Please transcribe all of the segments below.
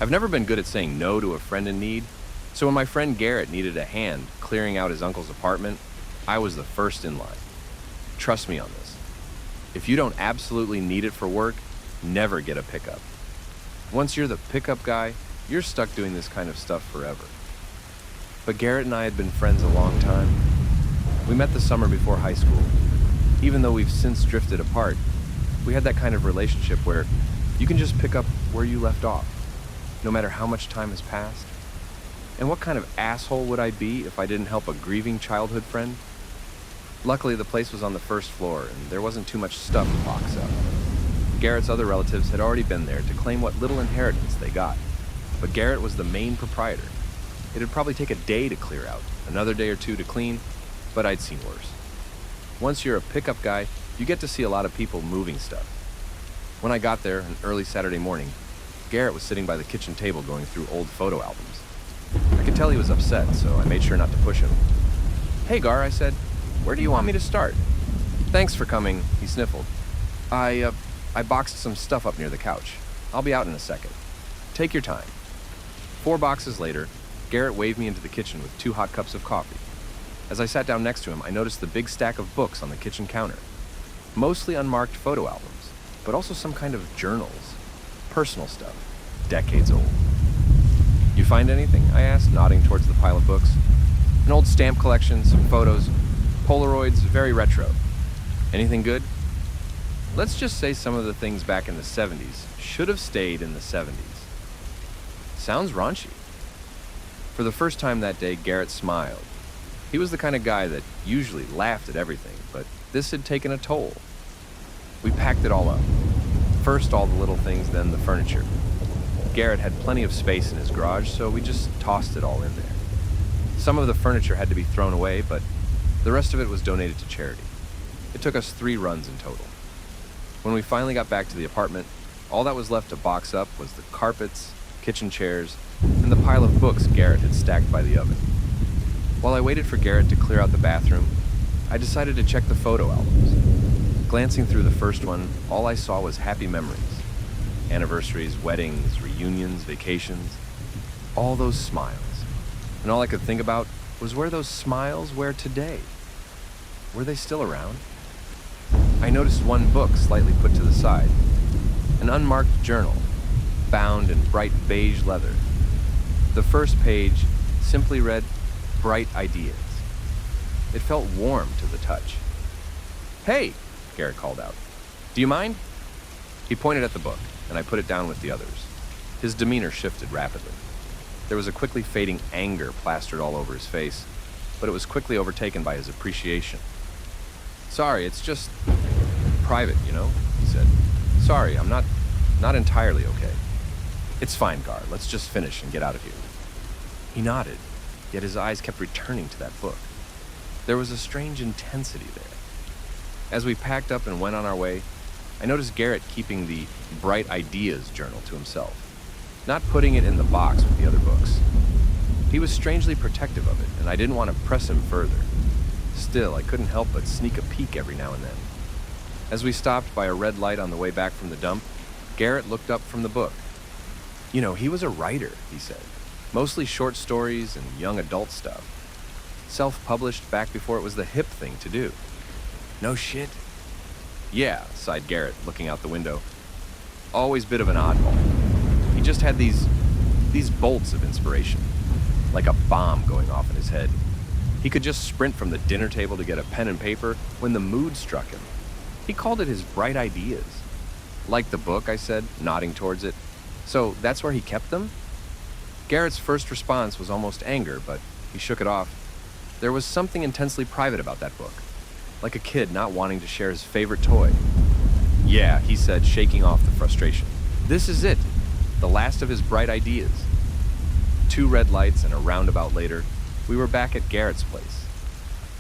I've never been good at saying no to a friend in need, so when my friend Garrett needed a hand clearing out his uncle's apartment, I was the first in line. Trust me on this. If you don't absolutely need it for work, never get a pickup. Once you're the pickup guy, you're stuck doing this kind of stuff forever. But Garrett and I had been friends a long time. We met the summer before high school. Even though we've since drifted apart, we had that kind of relationship where you can just pick up where you left off, no matter how much time has passed. And what kind of asshole would I be if I didn't help a grieving childhood friend? Luckily, the place was on the first floor, and there wasn't too much stuff to box up. Garrett's other relatives had already been there to claim what little inheritance they got, but Garrett was the main proprietor. It'd probably take a day to clear out, another day or two to clean, but I'd seen worse. Once you're a pickup guy, you get to see a lot of people moving stuff. When I got there, an early Saturday morning, Garrett was sitting by the kitchen table going through old photo albums. I could tell he was upset, so I made sure not to push him. "Hey, Gar," I said, "where do you want me to start?" "Thanks for coming," he sniffled. I boxed some stuff up near the couch. I'll be out in a second. Take your time." 4 boxes later, Garrett waved me into the kitchen with 2 hot cups of coffee. As I sat down next to him, I noticed the big stack of books on the kitchen counter. Mostly unmarked photo albums, but also some kind of journals. Personal stuff, decades old. "You find anything?" I asked, nodding towards the pile of books. "An old stamp collection, some photos, Polaroids, very retro. Anything good?" "Let's just say some of the things back in the 70s should have stayed in the 70s. Sounds raunchy. For the first time that day, Garrett smiled. He was the kind of guy that usually laughed at everything, but this had taken a toll. We packed it all up. First all the little things, then the furniture. Garrett had plenty of space in his garage, so we just tossed it all in there. Some of the furniture had to be thrown away, but the rest of it was donated to charity. It took us 3 runs in total. When we finally got back to the apartment, all that was left to box up was the carpets, kitchen chairs, and the pile of books Garrett had stacked by the oven. While I waited for Garrett to clear out the bathroom, I decided to check the photo albums. Glancing through the first one, all I saw was happy memories. Anniversaries, weddings, reunions, vacations. All those smiles. And all I could think about was where those smiles were today. Were they still around? I noticed one book slightly put to the side. An unmarked journal, bound in bright beige leather. The first page simply read, "Bright Ideas." It felt warm to the touch. "Hey," Garrett called out. "Do you mind?" He pointed at the book, and I put it down with the others. His demeanor shifted rapidly. There was a quickly fading anger plastered all over his face, but it was quickly overtaken by his appreciation. "Sorry, it's just private, you know," he said. "Sorry, I'm not entirely okay." "It's fine, Gar. Let's just finish and get out of here." He nodded, yet his eyes kept returning to that book. There was a strange intensity there. As we packed up and went on our way, I noticed Garrett keeping the Bright Ideas journal to himself, not putting it in the box with the other books. He was strangely protective of it, and I didn't want to press him further. Still, I couldn't help but sneak a peek every now and then. As we stopped by a red light on the way back from the dump, Garrett looked up from the book. "You know, he was a writer," he said. "Mostly short stories and young adult stuff. Self-published back before it was the hip thing to do." "No shit?" "Yeah," sighed Garrett, looking out the window. "Always bit of an oddball. He just had these bolts of inspiration, like a bomb going off in his head. He could just sprint from the dinner table to get a pen and paper when the mood struck him. He called it his bright ideas." "Like the book," I said, nodding towards it. "So that's where he kept them?" Garrett's first response was almost anger, but he shook it off. There was something intensely private about that book, like a kid not wanting to share his favorite toy. "Yeah," he said, shaking off the frustration. "This is it, the last of his bright ideas." 2 red lights and a roundabout later, we were back at Garrett's place.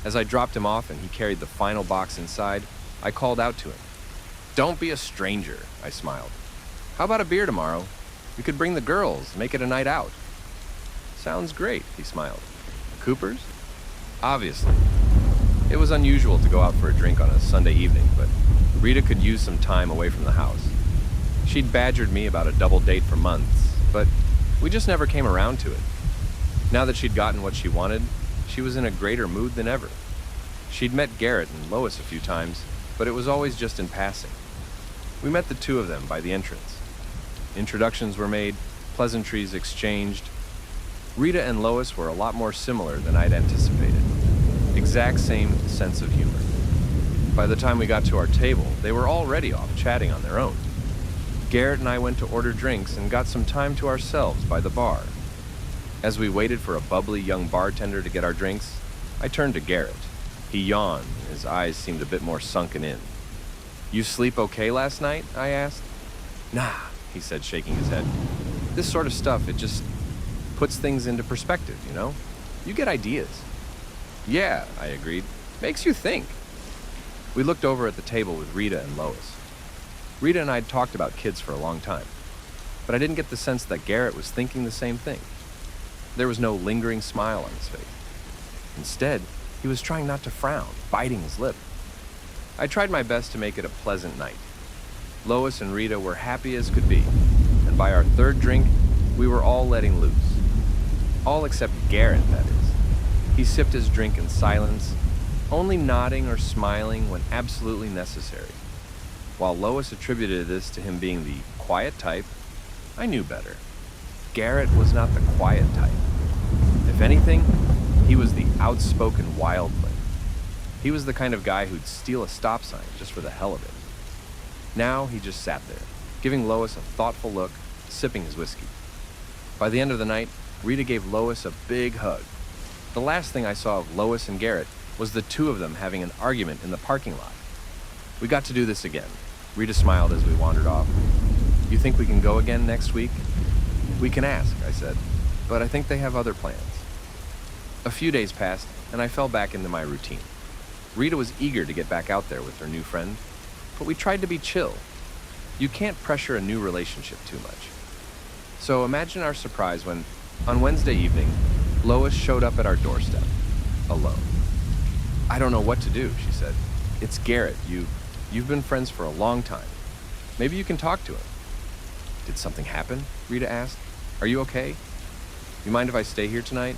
As I dropped him off and he carried the final box inside, I called out to him. "Don't be a stranger," I smiled. "How about a beer tomorrow? We could bring the girls, make it a night out." "Sounds great," he smiled. "Cooper's?" "Obviously." It was unusual to go out for a drink on a Sunday evening, but Rita could use some time away from the house. She'd badgered me about a double date for months, but we just never came around to it. Now that she'd gotten what she wanted, she was in a greater mood than ever. She'd met Garrett and Lois a few times, but it was always just in passing. We met the two of them by the entrance. Introductions were made, pleasantries exchanged. Rita and Lois were a lot more similar than I'd anticipated. Exact same sense of humor. By the time we got to our table, they were already off chatting on their own. Garrett and I went to order drinks and got some time to ourselves by the bar. As we waited for a bubbly young bartender to get our drinks, I turned to Garrett. He yawned, and his eyes seemed a bit more sunken in. "You sleep okay last night?" I asked. "Nah," he said, shaking his head. "This sort of stuff, it just puts things into perspective, you know? You get ideas." "Yeah," I agreed. "Makes you think." We looked over at the table with Rita and Lois. Rita and I had talked about kids for a long time, but I didn't get the sense that Garrett was thinking the same thing. There was no lingering smile on his face. Instead, he was trying not to frown, biting his lip. I tried my best to make it a pleasant night. Lois and Rita were happy as could be, and by our third drink, we were all letting loose. All except Garrett, that is. He sipped his drink in silence, only nodding or smiling when absolutely necessary. While Lois attributed this to him being the quiet type, I knew better. Garrett was not the quiet type. If anything, he was the outspoken wildling. He was the kind of guy who'd steal a stop sign just for the hell of it. Now he just sat there, giving Lois a thoughtful look, sipping his whiskey. By the end of the night, Rita gave Lois a big hug. The last thing I saw of Lois and Garrett was the two of them having an argument in the parking lot. We got to do this again. Rita smiled as we wandered off. "You think we can go again next week?" "We can ask," I said, "but I think they have other plans." A few days passed, and I fell back into my routine. Rita was eager to get back out there with her new friend, but we tried to be chill. You can't pressure a new relationship too much. So imagine our surprise when, on Wednesday evening, Lois showed up at our doorstep, alone. "I don't know what to do," she said. "It's Garrett. You've been friends for a long time. Maybe you can talk to him." "Did something happen?" Rita asked. "Are you okay? You mind if I stay here tonight?"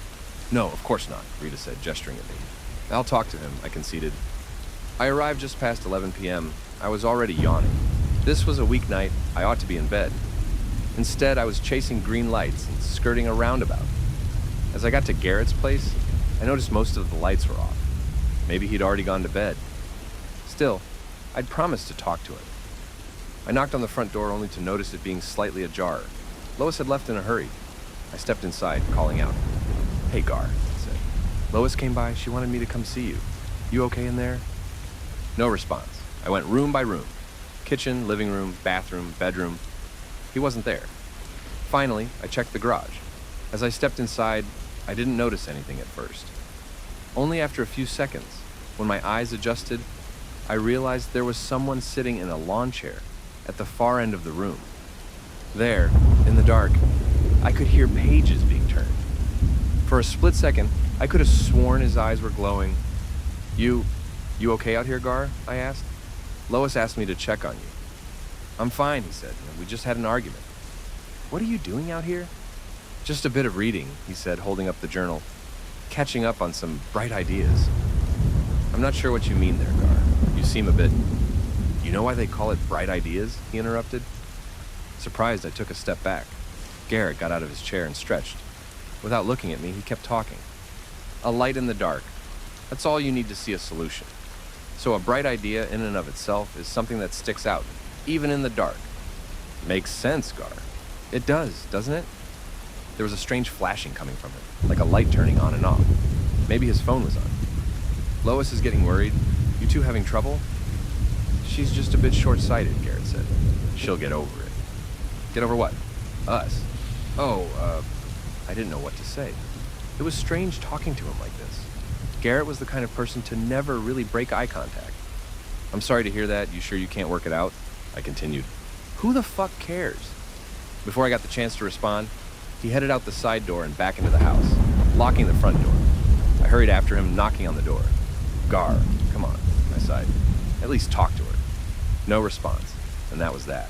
"No, of course not," Rita said, gesturing at me. "I'll talk to him," I conceded. I arrived just past 11 p.m. I was already yawning. This was a weeknight. I ought to be in bed. Instead, I was chasing green lights and skirting a roundabout. As I got to Garrett's place, I noticed most of the lights were off. Maybe he'd already gone to bed. Still, I'd promised to talk to him. I knocked on the front door only to notice it being slightly ajar. Lois had left in a hurry. I stepped inside, calling out. "Hey, Gar," I said. "Lois came by. She wanted me to come see you. You okay in there?" No response. I went room by room. Kitchen, living room, bathroom, bedroom. He wasn't there. Finally, I checked the garage. As I stepped inside, I didn't notice anything at first. Only after a few seconds, when my eyes adjusted, I realized there was someone sitting in a lawn chair at the far end of the room. There, in the dark, I could hear pages being turned. For a split second, I could have sworn his eyes were glowing. You okay out here, Gar?" I asked. "Lois asked me to check on you." "I'm fine," he said. "We just had an argument." "What are you doing out here?" "Just a bit of reading," he said, holding up the journal. "Catching up on some bright ideas." "I'm not sure what you mean there, Gar. You seem a bit..." "You know why they call it bright ideas?" he interrupted. Surprised, I took a step back. Garrett got out of his chair and stretched. Without looking at me, he kept talking. A light in the dark. That's all you need to see a solution. So a bright idea in and of itself is something that sticks out, even in the dark. Makes sense, Gar. It does, doesn't it? There was a strange flashing coming from him, like a light turning on and off. Maybe his phone was on. "Lois is getting worried. You two having trouble?" "She's just a bit short-sighted," Garrett said. "She'll get over it." "Get over what?" "Us." I didn't know what to say. It was strange talking to him like this. Garrett was the kind of person to never really break eye contact. "I'm sorry to hear that. You sure you can't work it out?" I continued. "Who the fuck cares?" Before I got the chance to respond, he headed out the side door and back into the house, locking the front door. I hurried after him, knocking on the door. "Gar, come on," I sighed. "At least talk to her." No response, and that was that.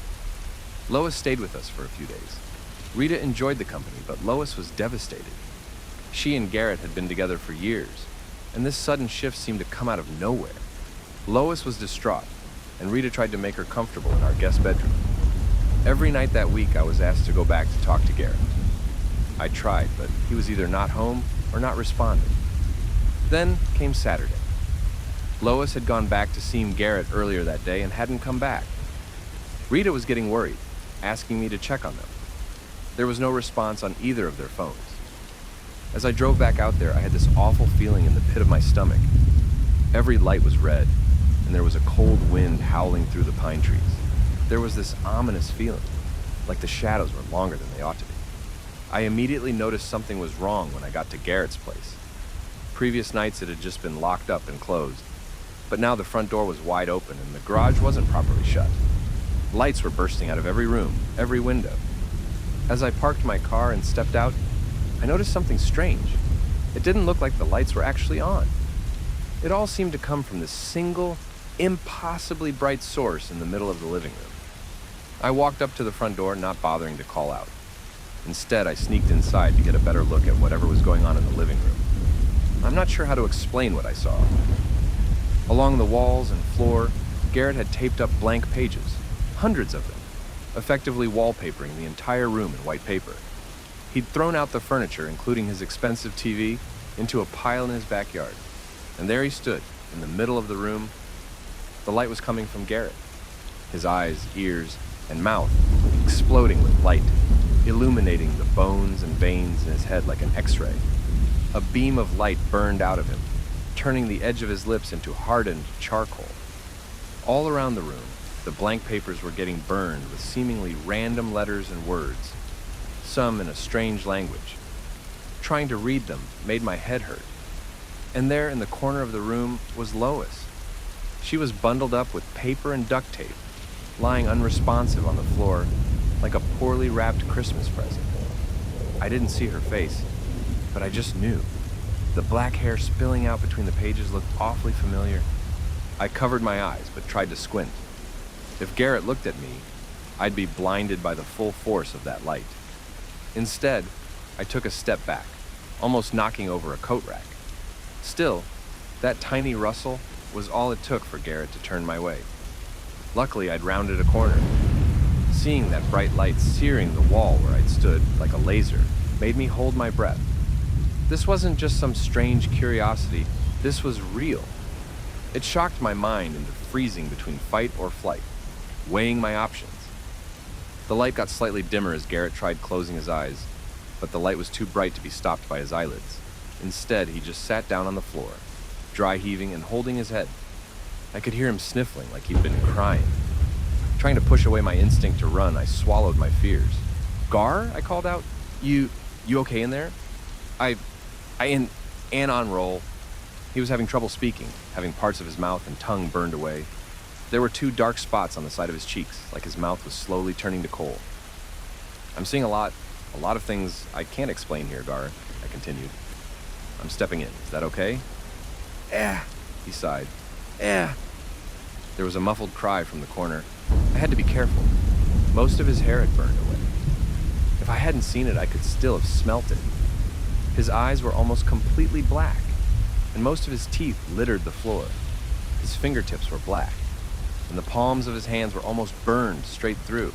Lois stayed with us for a few days. Rita enjoyed the company, but Lois was devastated. She and Garrett had been together for years, and this sudden shift seemed to come out of nowhere. Lois was distraught, and Rita tried to make her comfortable in our guest bedroom. Every night that week, I was asked to go back to talk to Garrett. I tried, but he was either not home or not responding. Then came Saturday. Lois had gone back to see Garrett earlier that day and hadn't come back. Rita was getting worried, asking me to check on them. There was no response on either of their phones. As I drove back out there, I had this awful feeling in the pit of my stomach. Every light was red, and there was a cold wind howling through the pine trees. There was this ominous feeling, like the shadows were longer than they ought to be. I immediately noticed something was wrong when I got to Garrett's place. Previous nights it had just been locked up and closed, but now the front door was wide open and the garage wasn't properly shut. Lights were bursting out of every room, every window. As I parked my car and stepped out, I noticed something strange. It didn't look like the lights were actually on. It all seemed to come from this single, impossibly bright source in the middle of the living room. I walked up to the front door, not bothering to call out. Instead, I sneaked inside to get a better look at whatever was going on in the living room. I'm not sure how to explain what I saw. Along the walls and floor, Garrett had taped up blank pages, hundreds of them, effectively wallpapering the entire room in white paper. He'd thrown out the furniture, including his expensive TV, into a pile in his backyard. And there he stood, in the middle of the room. The light was coming from Garrett. His eyes, ears, and mouth exploding with light, illuminating the bones and veins in his head like an X-ray. A beam of light burned out of him, turning the edge of his lips into hardened charcoal. All around the room, the blank papers were getting burned with seemingly random letters and words, some in a strange language. Trying to read them made my head hurt. And there in the corner of the room was Lois. She was bundled up with paper and duct tape, lying unresponsive on the floor like a poorly wrapped Christmas present. I didn't see her face, but I just knew. The black hair spilling out between the pages looked awfully familiar. I covered my eyes, but tried to squint. If Garrett looked at me, I'd be blinded by the full force of that light. Instead, I took a step back, almost knocking over a coat rack. Still, that tiny rustle was all it took for Garrett to turn my way. Luckily, I'd rounded a corner. Seeing that bright light searing the wall where I'd stood like a laser made me hold my breath. This wasn't just some strange curiosity, this was real. It shocked my mind into freezing between fight or flight, weighing my options. The light got slightly dimmer as Garrett tried closing his eyes, but the light was too bright to be stopped by his eyelids. Instead, he just sat down on the floor, dry heaving and holding his head. I could hear him sniffling like he'd been crying. Trying to push away my instinct to run, I swallowed my fears. "Gar?" I called out. You okay in there? And on roll. He was having trouble speaking, having parts of his mouth and tongue burned away. There were 2 dark spots on the side of his cheeks, like his mouth was slowly turning to coal. "I'm seeing a lot of things I can't explain here, Gar," I continued. "I'm stepping in. Is that okay?" He sighed. There was a muffled cry from the corner. I had to be careful. Most of his hair had burned away. If I hadn't seen it, I could still have smelt it. His eyes were almost completely black, and most of his teeth littered the floor. His fingertips were black, and the palms of his hands were almost burned straight through.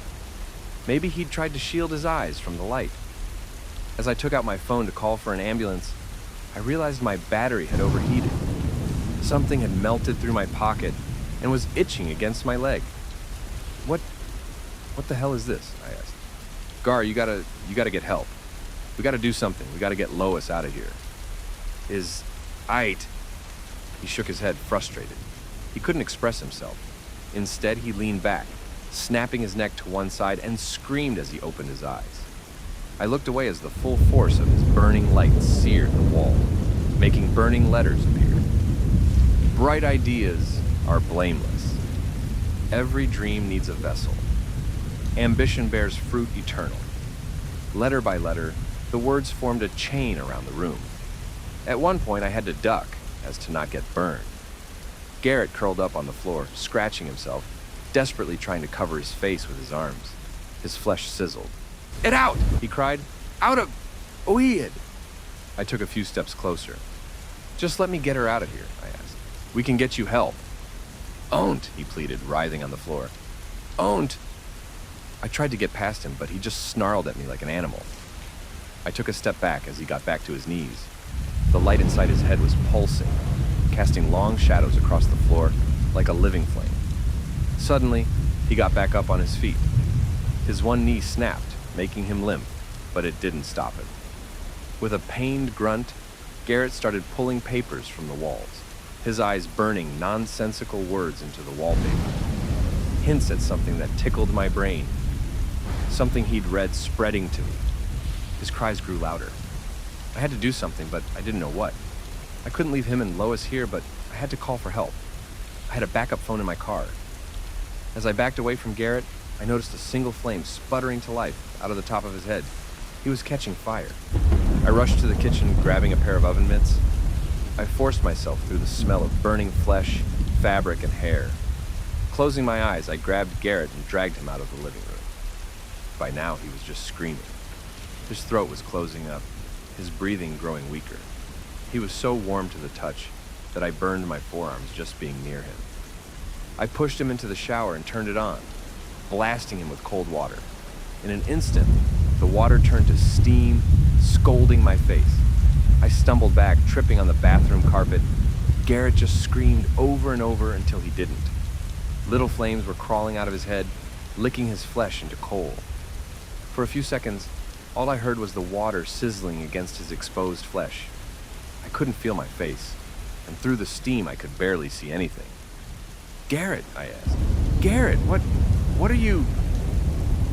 Maybe he'd tried to shield his eyes from the light. As I took out my phone to call for an ambulance, I realized my battery had overheated. Something had melted through my pocket and was itching against my leg. What the hell is this?" I asked. "Gar, you gotta get help. We gotta do something. We gotta get Lois out of here." "Is aight?" He shook his head, frustrated. He couldn't express himself. Instead, he leaned back, snapping his neck to one side, and screamed as he opened his eyes. I looked away as the full force of his burning light seared the wall, making burning letters appear. "Bright ideas are blameless. Every dream needs a vessel. Ambition bears fruit eternal." Letter by letter, the words formed a chain around the room. At one point, I had to duck as to not get burned. Garrett curled up on the floor, scratching himself, desperately trying to cover his face with his arms. His flesh sizzled. "Get out!" he cried. "Out of Oeid!" I took a few steps closer. "Just let me get her out of here," I asked. "We can get you help." "Own't," he pleaded, writhing on the floor. "Own't." I tried to get past him, but he just snarled at me like an animal. I took a step back as he got back to his knees. The light inside his head was pulsing, casting long shadows across the floor like a living flame. Suddenly, he got back up on his feet. His one knee snapped, making him limp, but it didn't stop him. With a pained grunt, Garrett started pulling papers from the walls, his eyes burning nonsensical words into the wallpaper. Hints at something that tickled my brain, something he'd read spreading to me. His cries grew louder. I had to do something, but I didn't know what. I couldn't leave him and Lois here, but I had to call for help. I had a backup phone in my car. As I backed away from Garrett, I noticed a single flame sputtering to life out of the top of his head. He was catching fire. I rushed to the kitchen, grabbing a pair of oven mitts. I forced myself through the smell of burning flesh, fabric, and hair. Closing my eyes, I grabbed Garrett and dragged him out of the living room. By now, he was just screaming. His throat was closing up, his breathing growing weaker. He was so warm to the touch that I burned my forearms just being near him. I pushed him into the shower and turned it on, blasting him with cold water. In an instant, the water turned to steam, scalding my face. I stumbled back, tripping on the bathroom carpet. Garrett just screamed over and over until he didn't. Little flames were crawling out of his head, licking his flesh into coal. For a few seconds, all I heard was the water sizzling against his exposed flesh. I couldn't feel my face, and through the steam I could barely see anything. "Garrett," I asked. "Garrett, what are you—"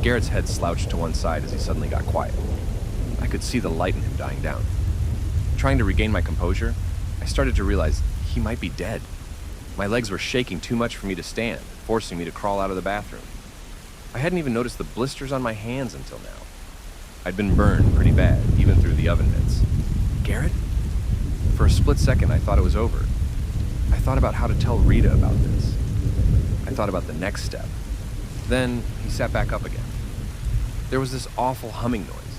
Garrett's head slouched to one side as he suddenly got quiet. I could see the light in him dying down. Trying to regain my composure, I started to realize he might be dead. My legs were shaking too much for me to stand, forcing me to crawl out of the bathroom. I hadn't even noticed the blisters on my hands until now. I'd been burned pretty bad, even through the oven mitts. "Garrett?" For a split second, I thought it was over. I thought about how to tell Rita about this. I thought about the next step. Then he sat back up again. There was this awful humming noise,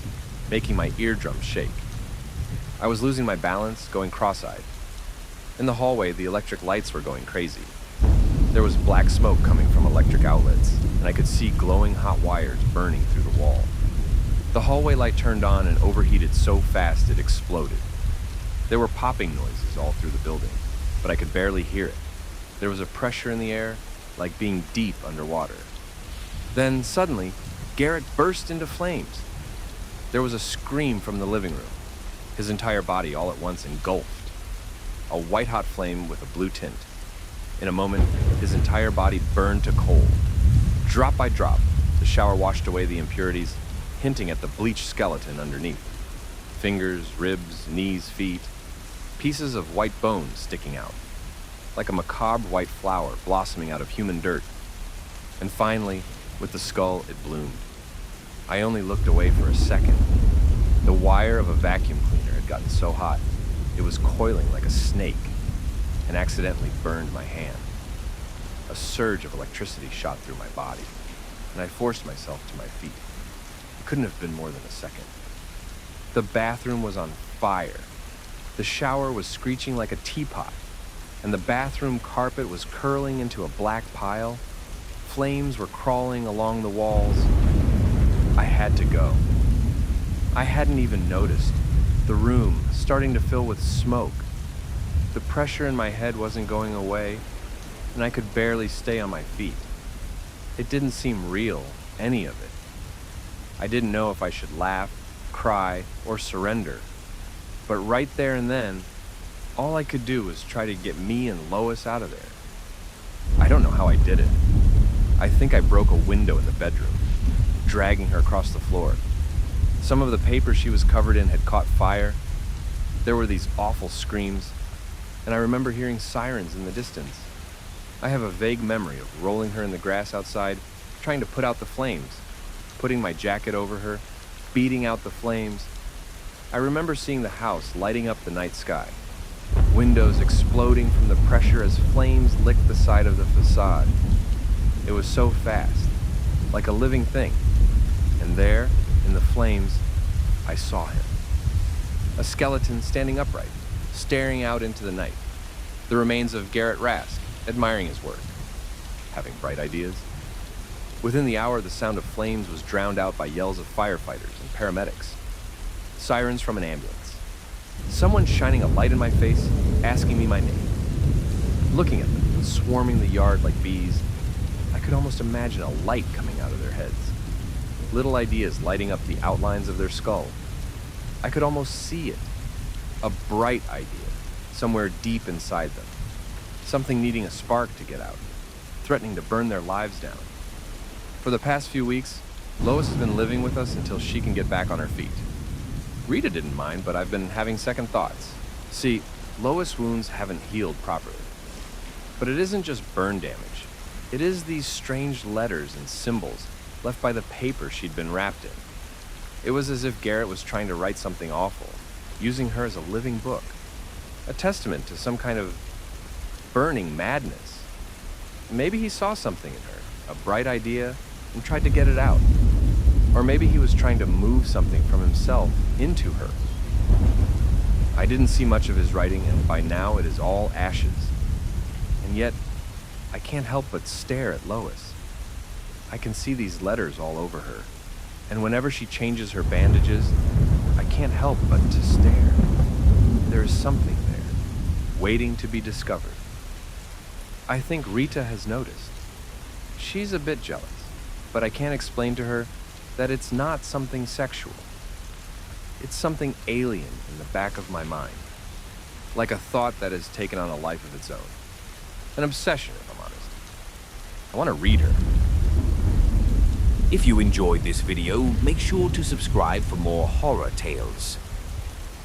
making my eardrums shake. I was losing my balance, going cross-eyed. In the hallway, the electric lights were going crazy. There was black smoke coming from electric outlets, and I could see glowing hot wires burning through the wall. The hallway light turned on and overheated so fast it exploded. There were popping noises all through the building, but I could barely hear it. There was a pressure in the air, like being deep underwater. Then, suddenly, Garrett burst into flames. There was a scream from the living room, his entire body all at once engulfed. A white-hot flame with a blue tint. In a moment, his entire body burned to coal. Drop by drop, the shower washed away the impurities, hinting at the bleached skeleton underneath. Fingers, ribs, knees, feet, pieces of white bone sticking out, like a macabre white flower blossoming out of human dirt. And finally, with the skull, it bloomed. I only looked away for a second. The wire of a vacuum cleaner had gotten so hot, it was coiling like a snake, and accidentally burned my hand. A surge of electricity shot through my body, and I forced myself to my feet. It couldn't have been more than a second. The bathroom was on fire. The shower was screeching like a teapot, and the bathroom carpet was curling into a black pile. Flames were crawling along the walls. I had to go. I hadn't even noticed. The room starting to fill with smoke. The pressure in my head wasn't going away, and I could barely stay on my feet. It didn't seem real, any of it. I didn't know if I should laugh, cry, or surrender. But right there and then, all I could do was try to get me and Lois out of there. I don't know how I did it. I think I broke a window in the bedroom, dragging her across the floor. Some of the paper she was covered in had caught fire. There were these awful screams, and I remember hearing sirens in the distance. I have a vague memory of rolling her in the grass outside, trying to put out the flames, putting my jacket over her, beating out the flames. I remember seeing the house lighting up the night sky, windows exploding from the pressure as flames licked the side of the facade. It was so fast, like a living thing. And there, In the flames, I saw him. A skeleton standing upright, staring out into the night. The remains of Garrett Rask, admiring his work. Having bright ideas. Within the hour, the sound of flames was drowned out by yells of firefighters and paramedics. Sirens from an ambulance. Someone shining a light in my face, asking me my name. Looking at them, swarming the yard like bees, I could almost imagine a light coming out of their heads. Little ideas lighting up the outlines of their skull. I could almost see it. A bright idea, somewhere deep inside them. Something needing a spark to get out, threatening to burn their lives down. For the past few weeks, Lois has been living with us until she can get back on her feet. Rita didn't mind, but I've been having second thoughts. See, Lois' wounds haven't healed properly. But it isn't just burn damage. It is these strange letters and symbols left by the paper she'd been wrapped in. It was as if Garrett was trying to write something awful, using her as a living book. A testament to some kind of burning madness. Maybe he saw something in her, a bright idea, and tried to get it out. Or maybe he was trying to move something from himself into her. I didn't see much of his writing, and by now it is all ashes. And yet, I can't help but stare at Lois. I can see these letters all over her, and whenever she changes her bandages, I can't help but to stare. There is something there, waiting to be discovered. I think Rita has noticed. She's a bit jealous, but I can't explain to her that it's not something sexual. It's something alien in the back of my mind, like a thought that has taken on a life of its own. An obsession, if I'm honest. I want to read her. If you enjoyed this video, make sure to subscribe for more horror tales.